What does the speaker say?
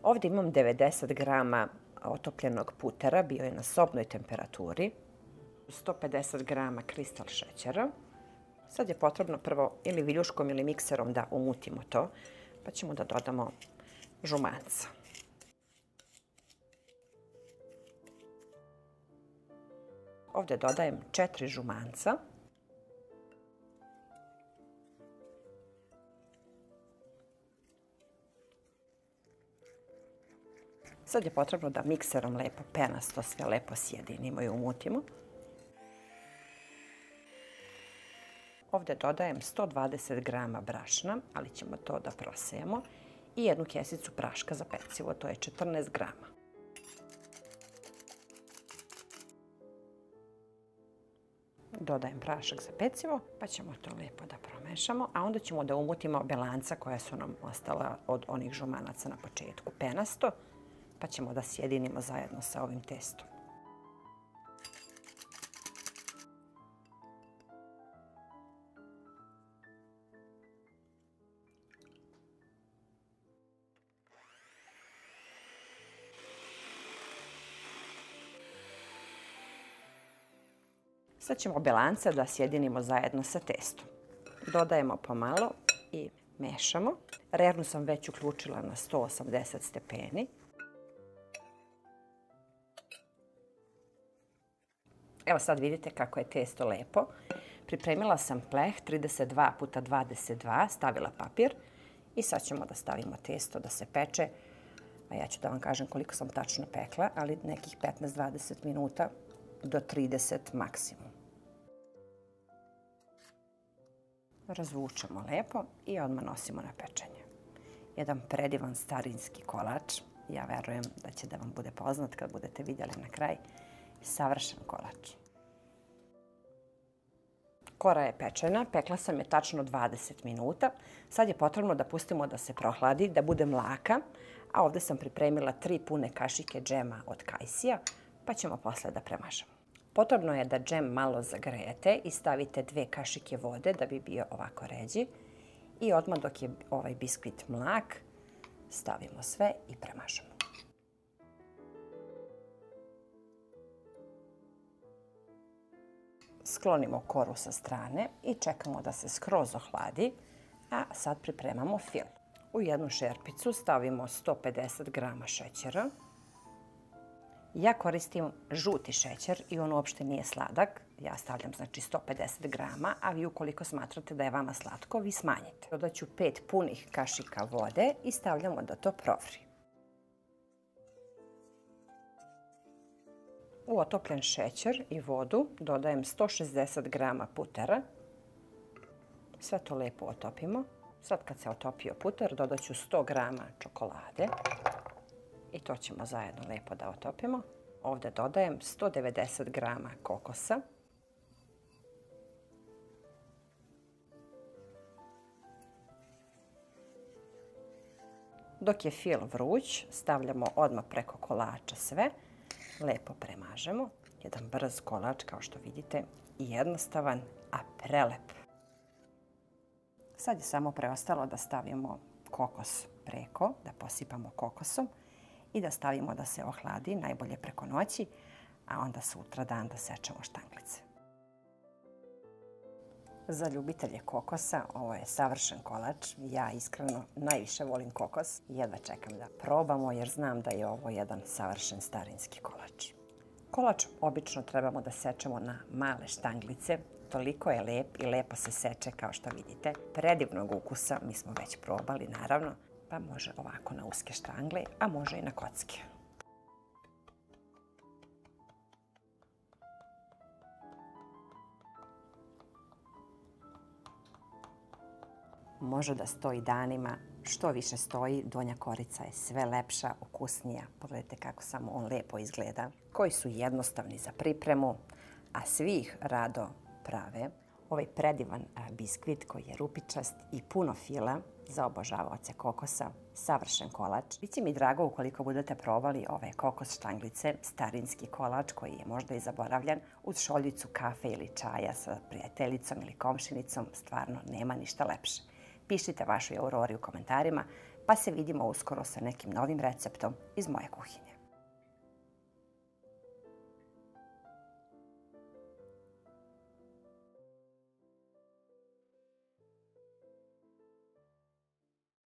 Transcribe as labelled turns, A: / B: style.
A: Ovdje imam 90 grama otopljenog putera, bio je na sobnoj temperaturi, 150 grama kristal šećera. Sad je potrebno prvo ili viljuškom ili mikserom da umutimo to, pa ćemo da dodamo žumanca. Ovdje dodajem 4 žumanca. Sad je potrebno da mikserom lepo penasto sve lepo sjedinimo i umutimo. Ovdje dodajem 120 grama brašna, ali ćemo to da prosejemo, i jednu kesicu praška za pecivo, to je 14 grama. Dodajem prašak za pecivo, pa ćemo to lijepo da promešamo, a onda ćemo da umutimo belanca koja su nam ostala od onih žumanaca na početku penasto, pa ćemo da sjedinimo zajedno sa ovim testom. Sad ćemo belance da sjedinimo zajedno sa testom. Dodajemo pomalo i mešamo. Rernu sam već uključila na 180 stepeni. Evo sad vidite kako je testo lepo. Pripremila sam pleh 32 x 22, stavila papir i sad ćemo da stavimo testo da se peče. A ja ću da vam kažem koliko sam tačno pekla, ali nekih 15-20 minuta do 30 maksimum. Razvučemo lepo i odmah nosimo na pečenje. Jedan predivan starinski kolač. Ja verujem da će da vam bude poznat kad budete vidjeli na kraj. Savršen kolač. Kora je pečena, pekla sam je tačno 20 minuta. Sad je potrebno da pustimo da se prohladi, da bude mlaka, a ovdje sam pripremila 3 pune kašike džema od kajsija, pa ćemo posle da premažemo. Potrebno je da džem malo zagrejete i stavite 2 kašike vode da bi bio ovako ređi. I odmah dok je ovaj biskvit mlak, stavimo sve i premažemo. Sklonimo koru sa strane i čekamo da se skroz ohladi, a sad pripremamo fil. U jednu šerpicu stavimo 150 grama šećera. Ja koristim žuti šećer i on uopšte nije sladak. Ja stavljam znači 150 grama, a vi ukoliko smatrate da je vama slatko, vi smanjite. Dodat ću 5 punih kašika vode i stavljamo da to provri. U otopljen šećer i vodu dodajem 160 grama putera. Sve to lijepo otopimo. Sad kad se otopio puter, dodat ću 100 grama čokolade. I to ćemo zajedno lijepo da otopimo. Ovdje dodajem 190 grama kokosa. Dok je fil vruć, stavljamo odmah preko kolača sve. Lijepo premažemo. Jedan brz kolač, kao što vidite, i jednostavan, a prelep. Sad je samo preostalo da stavimo kokos preko, da posipamo kokosom i da stavimo da se ohladi, najbolje preko noći, a onda sutra dan da sečemo štanglice. Za ljubitelje kokosa ovo je savršen kolač. Ja iskreno najviše volim kokos. Jedva čekam da probamo jer znam da je ovo jedan savršen starinski kolač. Kolač obično trebamo da sečemo na male štanglice. Toliko je lep i lepo se seče kao što vidite. Predivnog ukusa, mi smo već probali naravno, pa može ovako na uske štangle, a može i na kocke. Može da stoji danima, što više stoji, donja korica je sve lepša, ukusnija. Pogledajte kako samo on lijepo izgleda. Koji su jednostavni za pripremu, a svi ih rado prave. Ovaj predivan biskvit koji je rupičast i puno fila za obožavaoce kokosa, savršen kolač. Biće mi drago ukoliko budete probali ove kokos štanglice, starinski kolač koji je možda i zaboravljan, uz šoljicu kafe ili čaja sa prijateljicom ili komšinicom, stvarno nema ništa lepše. Pišite vašoj Aurori u komentarima, pa se vidimo uskoro sa nekim novim receptom iz moje kuhinje.